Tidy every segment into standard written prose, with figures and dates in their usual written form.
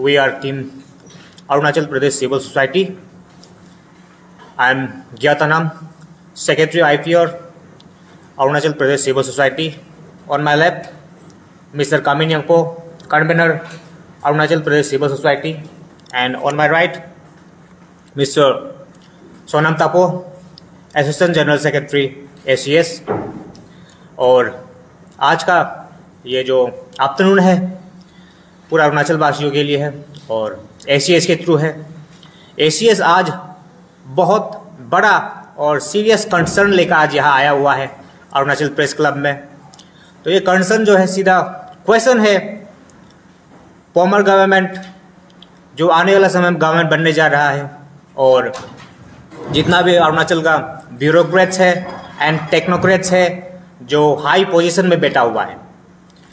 We are Team Arunachal Pradesh Civil Society. I am Gyatanam, Secretary IPR, Arunachal Pradesh Civil Society. On my left, Mr. Kamin Yangpo, Convener, Arunachal Pradesh Civil Society. And on my right, Mr. Sonam Tapo, Assistant General Secretary, ACS. और आज का ये जो afternoon है पूरा अरुणाचल वासियों के लिए है और ACS के थ्रू है। ACS आज बहुत बड़ा और सीरियस कंसर्न लेकर आज यहाँ आया हुआ है अरुणाचल प्रेस क्लब में। तो ये कंसर्न जो है सीधा क्वेश्चन है फॉर्मर गवर्नमेंट जो आने वाला समय में गवर्नमेंट बनने जा रहा है और जितना भी अरुणाचल का ब्यूरोक्रेट्स है एंड टेक्नोक्रेट्स है जो हाई पोजीशन में बैठा हुआ है।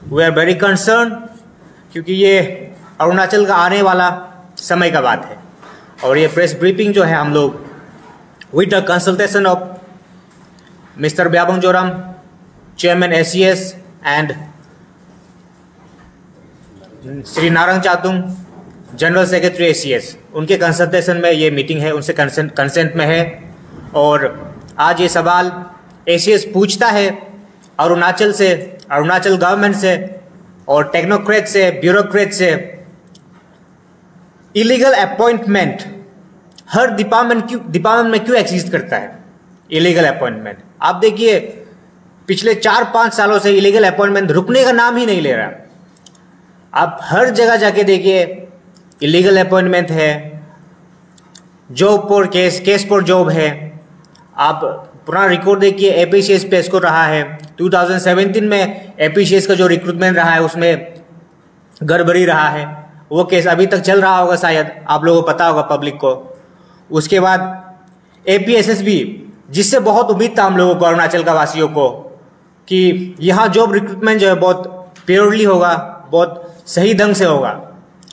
वी आर वेरी कंसर्न क्योंकि ये अरुणाचल का आने वाला समय का बात है और ये प्रेस ब्रीफिंग जो है हम लोग with the consultation of mister Byabang Joram, chairman ACS and Shri Narang Chatung, general secretary ACS, उनके कंसल्टेशन में ये मीटिंग है, उनसे कंसेंट में है। और आज ये सवाल ACS पूछता है अरुणाचल से, अरुणाचल गवर्नमेंट से और टेक्नोक्रेट से, ब्यूरोक्रेट से, इलीगल अपॉइंटमेंट हर डिपार्टमेंट में क्यों एग्जिस्ट करता है इलीगल अपॉइंटमेंट। आप देखिए पिछले 4-5 सालों से इलीगल अपॉइंटमेंट रुकने का नाम ही नहीं ले रहा। आप हर जगह जाके देखिए इलीगल अपॉइंटमेंट है, job for case for job है। आप पुराना रिकॉर्ड देखिए APCS पे इसको रहा है 2017 में APCS का जो रिक्रूटमेंट रहा है उसमें गड़बड़ी रहा है, वो केस अभी तक चल रहा होगा, शायद आप लोगों को पता होगा पब्लिक को। उसके बाद APSS भी, जिससे बहुत उम्मीद था हम लोगों को अरुणाचल का वासियों को कि यहाँ जॉब रिक्रूटमेंट जो है बहुत प्योरली होगा, बहुत सही ढंग से होगा,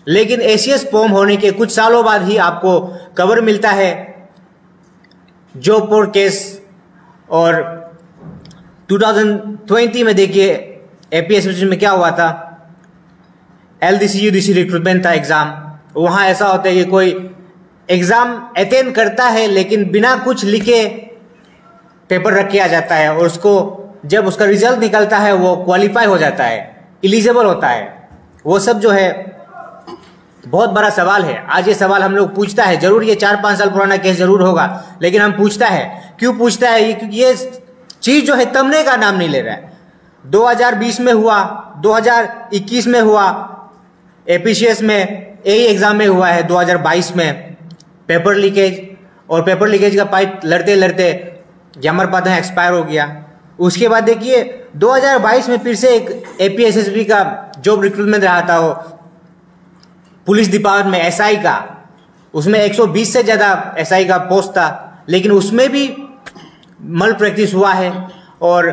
लेकिन ACS फॉर्म होने के कुछ सालों बाद ही आपको कवर मिलता है जॉब फॉर केस। और 2020 में देखिए APSS में क्या हुआ था, LDC UDC रिक्रूटमेंट था एग्जाम। वहां ऐसा होता है कि कोई एग्जाम अटेंड करता है लेकिन बिना कुछ लिखे पेपर रख के आ जाता है और उसको जब उसका रिजल्ट निकलता है वो क्वालिफाई हो जाता है, एलिजिबल होता है। वो सब जो है बहुत बड़ा सवाल है। आज ये सवाल हम लोग पूछता है, जरूर ये 4-5 साल पुराना केस जरूर होगा, लेकिन हम पूछता है। क्यों पूछता है? क्योंकि ये चीज जो है तमने का नाम नहीं ले रहा है। 2020 में हुआ, 2021 में हुआ, APCS में AE एग्जाम में हुआ है 2022 में पेपर लीकेज, और पेपर लीकेज का पाइप लड़ते लड़ते जमर पाते हैं एक्सपायर हो गया। उसके बाद देखिए 2022 में फिर से एक APSSB का जॉब रिक्रूटमेंट रहा था, वो पुलिस डिपार्टमेंट में SI का, उसमें 120 से ज्यादा SI का पोस्ट था, लेकिन उसमें भी मल प्रैक्टिस हुआ है। और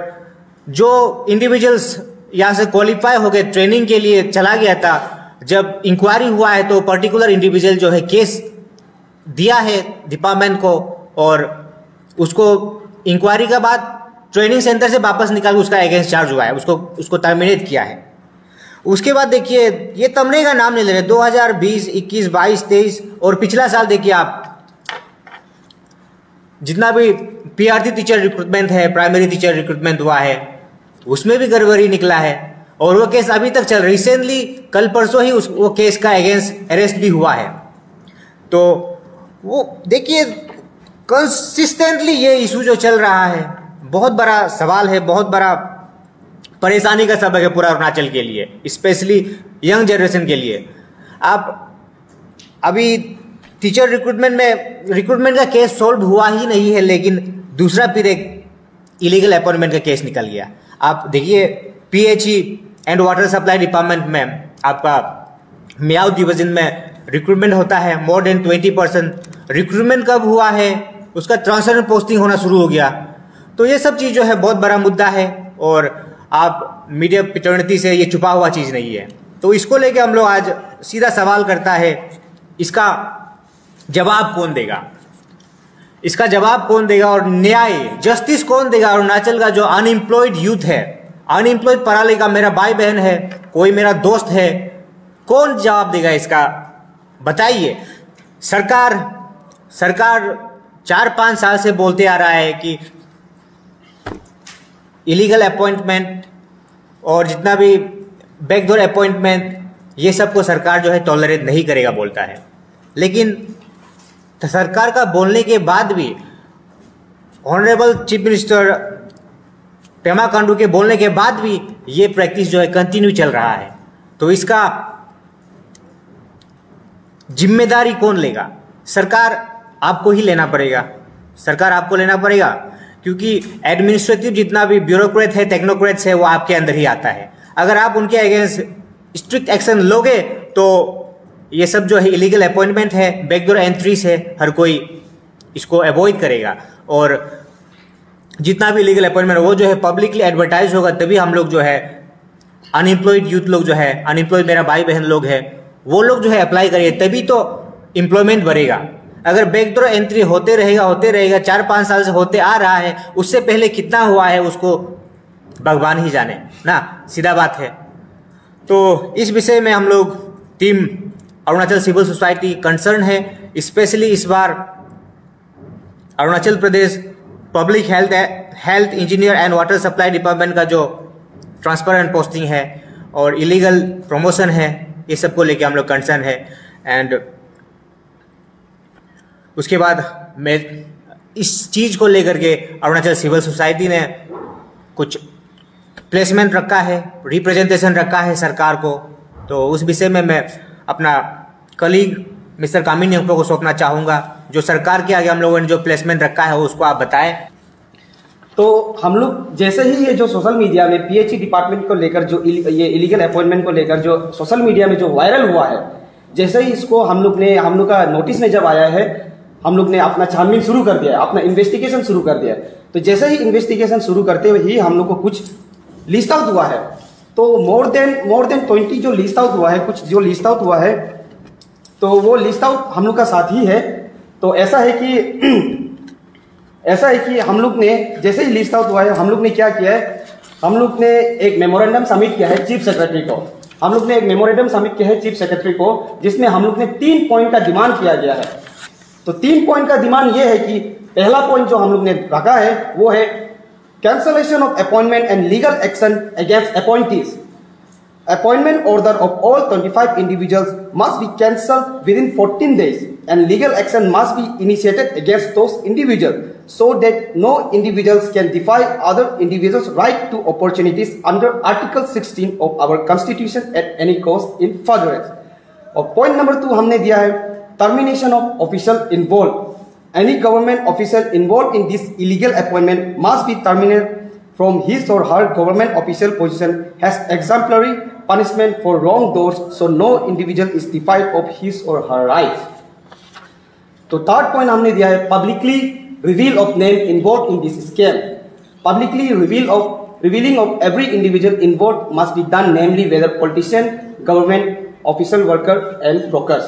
जो इंडिविजुअल्स यहाँ से क्वालिफाई हो गए ट्रेनिंग के लिए चला गया था, जब इंक्वायरी हुआ है तो पर्टिकुलर इंडिविजुअल जो है केस दिया है डिपार्टमेंट को और उसको इंक्वायरी के बाद ट्रेनिंग सेंटर से वापस निकाल उसका अगेंस्ट चार्ज हुआ है, उसको टर्मिनेट किया है। उसके बाद देखिए ये तमने का नाम नहीं ले रहे। 2020, 21, 22, 23 और पिछला साल देखिए आप, जितना भी PRT टीचर रिक्रूटमेंट है, प्राइमरी टीचर रिक्रूटमेंट हुआ है, उसमें भी गड़बड़ी निकला है और वो केस अभी तक चल। रिसेंटली कल परसों ही वो केस का अगेंस्ट अरेस्ट भी हुआ है। तो वो देखिए कंसिस्टेंटली ये इशू जो चल रहा है बहुत बड़ा सवाल है, बहुत बड़ा परेशानी का सबक है पूरा अरुणाचल के लिए, स्पेशली यंग जनरेशन के लिए। आप अभी टीचर रिक्रूटमेंट का केस सॉल्व हुआ ही नहीं है, लेकिन दूसरा फिर एक इलीगल अपॉइंटमेंट का केस निकल गया। आप देखिए PHE and water supply department में आपका मियाओ डिवीजन में रिक्रूटमेंट होता है मोर देन 20%। रिक्रूटमेंट कब हुआ है, उसका ट्रांसफर पोस्टिंग होना शुरू हो गया। तो ये सब चीज जो है बहुत बड़ा मुद्दा है और आप मीडिया पिटर्निटी से ये छुपा हुआ चीज नहीं है। तो इसको लेके हम लोग आज सीधा सवाल करता है, इसका जवाब कौन देगा, इसका जवाब कौन देगा और न्याय जस्टिस कौन देगा। अरुणाचल का जो अनएम्प्लॉयड यूथ है, अनएम्प्लॉयड पढ़ा लिखा मेरा भाई बहन है, कोई मेरा दोस्त है, कौन जवाब देगा इसका बताइए, सरकार 4-5 साल से बोलते आ रहा है कि इलीगल अपॉइंटमेंट और जितना भी बैकडोर अपॉइंटमेंट, ये सब को सरकार जो है टॉलरेट नहीं करेगा बोलता है। लेकिन सरकार का बोलने के बाद भी, honourable chief minister Pema Khandu के बोलने के बाद भी ये प्रैक्टिस जो है कंटिन्यू चल रहा है। तो इसका जिम्मेदारी कौन लेगा? सरकार आपको ही लेना पड़ेगा, सरकार आपको लेना पड़ेगा, क्योंकि एडमिनिस्ट्रेटिव जितना भी ब्यूरोक्रेट है, टेक्नोक्रेट्स है, वो आपके अंदर ही आता है। अगर आप उनके अगेंस्ट स्ट्रिक्ट एक्शन लोगे तो ये सब जो है इलीगल अपॉइंटमेंट है, बैकडोर एंट्रीज है, हर कोई इसको अवॉइड करेगा। और जितना भी इलीगल अपॉइंटमेंट वो जो है पब्लिकली एडवर्टाइज होगा, तभी हम लोग जो है अनएम्प्लॉयड यूथ लोग जो है, अनएम्प्लॉयड मेरा भाई बहन लोग है, वो लोग जो है अप्लाई करिए, तभी तो एम्प्लॉयमेंट बढ़ेगा। अगर बैकडोर एंट्री होते रहेगा 4-5 साल से होते आ रहा है, उससे पहले कितना हुआ है उसको भगवान ही जाने ना, सीधा बात है। तो इस विषय में हम लोग team Arunachal civil society concern है, स्पेशली इस बार Arunachal Pradesh public health engineer and water supply department का जो ट्रांसफर एंड पोस्टिंग है और इलीगल प्रमोशन है, ये सब को लेके हम लोग कंसर्न है। एंड उसके बाद मैं इस चीज को लेकर के अरुणाचल सिविल सोसाइटी ने कुछ प्लेसमेंट रखा है, रिप्रेजेंटेशन रखा है सरकार को। तो उस विषय में मैं अपना कलीग मिस्टर कामिनी को सौंपना चाहूँगा, जो सरकार के आगे हम लोगों ने जो प्लेसमेंट रखा है उसको आप बताएं। तो हम लोग जैसे ही ये जो सोशल मीडिया में पीएचई डिपार्टमेंट को लेकर जो ये इलीगल अपॉइंटमेंट को लेकर जो सोशल मीडिया में जो वायरल हुआ है, जैसे ही इसको हम लोग का नोटिस में जब आया है, हम लोग ने अपना छानबीन शुरू कर दिया, अपना इन्वेस्टिगेशन शुरू कर दिया। तो जैसे ही इन्वेस्टिगेशन शुरू करते हुए ही हम लोग को कुछ लिस्ट आउट हुआ है। तो मोर देन 20 जो लिस्ट आउट हुआ है, कुछ जो लिस्ट आउट हुआ है, तो वो लिस्ट आउट हम लोग का साथ ही है। तो ऐसा है कि हम लोग ने जैसे ही लिस्ट आउट हुआ है, हम लोग ने क्या किया है, हम लोग ने एक मेमोरेंडम सबमिट किया है चीफ सेक्रेटरी को। हम लोग ने एक मेमोरेंडम सबमिट किया है चीफ सेक्रेटरी को, जिसमें हम लोग ने 3 पॉइंट का डिमांड किया गया है। तो 3 पॉइंट का डिमांड ये है कि पहला पॉइंट जो हम लोग ने रखा है वो है cancellation of appointment and legal action against appointees. Appointment order of all 25 individuals must be cancelled within 14 days and legal action must be initiated against those individuals so that no individuals can defy other individuals' right to opportunities under Article 16 of our Constitution at any cost in furtherance. और point number 2 हमने दिया है termination of official involved. Any government official involved in this illegal appointment must be terminated from his or her government official position has exemplary punishment for wrongdoers, so no individual is deprived of his or her rights. तो third point हमने दिया है publicly reveal of name involved in this scam. Publicly revealing of every individual involved must be done, namely whether politician, government, official worker and brokers.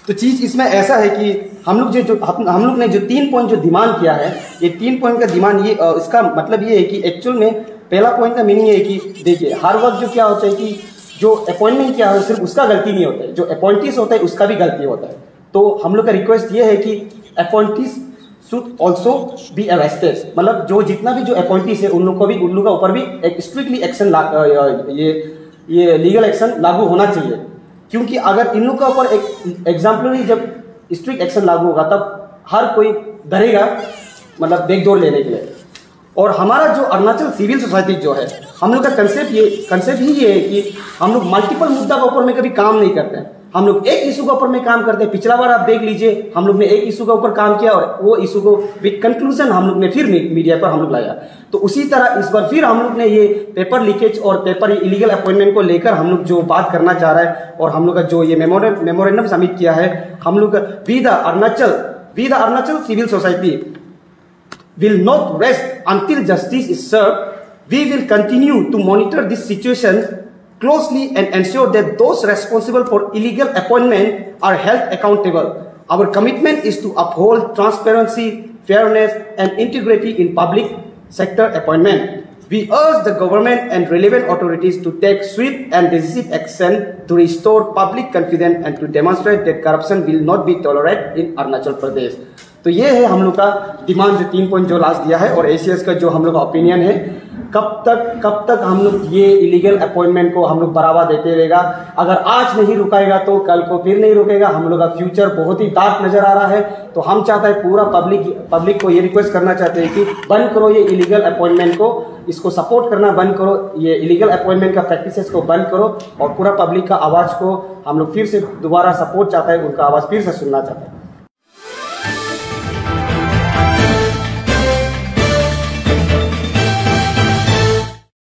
तो चीज इसमें ऐसा है कि हम लोग ने जो 3 पॉइंट जो डिमांड किया है, ये 3 पॉइंट का डिमांड ये इसका मतलब ये है कि एक्चुअल में पहला पॉइंट का मीनिंग है कि देखिए हर वक्त जो क्या होता है कि जो अपॉइंटमेंट किया है सिर्फ उसका गलती नहीं होता है, जो अपॉइंटीज होता है उसका भी गलती होता है। तो हम लोग का रिक्वेस्ट ये है कि appointees should also be arrested, मतलब जो जितना भी जो अपॉइंटीज है उन लोग का ऊपर भी एक स्ट्रिक्टली एक्शन ये लीगल एक्शन लागू होना चाहिए। क्योंकि अगर इन लोग का ऊपर एक एग्जाम्पलरी जब स्ट्रिक्ट एक्शन लागू होगा तब हर कोई डरेगा, मतलब बैकडोर लेने के लिए। और हमारा जो अरुणाचल सिविल सोसाइटी जो है, हम लोग का कंसेप्ट ही ये है कि हम लोग मल्टीपल मुद्दा के ऊपर में कभी काम नहीं करते हैं, हम लोग एक इशू के ऊपर में काम करते हैं। पिछला बार आप देख लीजिए, हम लोग ने एक इशू के ऊपर काम किया और वो इशू को विद कंक्लूजन हम लोग ने फिर मीडिया पर हम लोग लाया। तो उसी तरह इस बार फिर हम लोग ने ये पेपर लीकेज और पेपर इलीगल अपॉइंटमेंट को लेकर हम लोग जो बात करना चाह रहा है और हम लोग का जो ये मेमोरेंडम सबमिट किया है, हम लोग we the Arunachal civil society will not rest until justice is served. We will continue to monitor this situation closely and ensure that those responsible for illegal appointment are held accountable. Our commitment is to uphold transparency, fairness and integrity in public sector appointment. We urge the government and relevant authorities to take swift and decisive action to restore public confidence and to demonstrate that corruption will not be tolerated in Arunachal Pradesh. तो ये है हम लोग का demand, जो 3 point जो last दिया है, और ACS का जो हम लोग का ओपिनियन है। कब तक हम लोग ये इलीगल अपॉइंटमेंट को हम लोग बढ़ावा देते रहेगा। अगर आज नहीं रुकाएगा तो कल को फिर नहीं रुकेगा। हम लोग का फ्यूचर बहुत ही डार्क नजर आ रहा है। तो हम चाहते हैं, पूरा पब्लिक को ये रिक्वेस्ट करना चाहते हैं कि बंद करो ये इलीगल अपॉइंटमेंट को, इसको सपोर्ट करना बंद करो, ये इलीगल अपॉइंटमेंट का प्रैक्टिसेस को बंद करो, और पूरा पब्लिक का आवाज़ को हम लोग फिर से दोबारा सपोर्ट चाहते हैं, उनका आवाज़ फिर से सुनना चाहते हैं।